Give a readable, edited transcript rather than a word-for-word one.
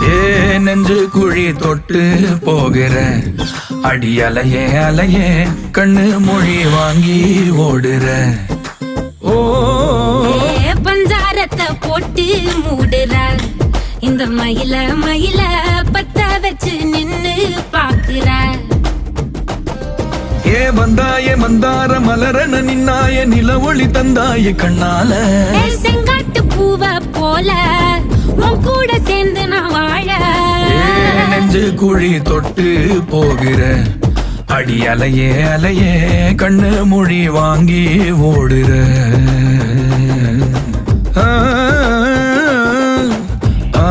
ஏ நெஞ்சு குழி தொட்டு போகிற அடி அலையே அலையே கண்ணு மொழி வாங்கி ஓடுற. ஓ பஞ்சாரத்தை போட்டு மூடுற இந்த மயில மயில பத்த வச்சு நின்னு பாக்குற. ஏ வந்தாய மந்தார மலரன நின்னாய நில ஒளி தந்தாய கண்ணால. செங்காட்டு பூவ போல உன் கூட சேர்ந்து நான் வாழ. நெஞ்சு குழி தொட்டு போகிற அடி அலையே அலையே கண்ணு மொழி வாங்கி ஓடுற. ஆ ஆ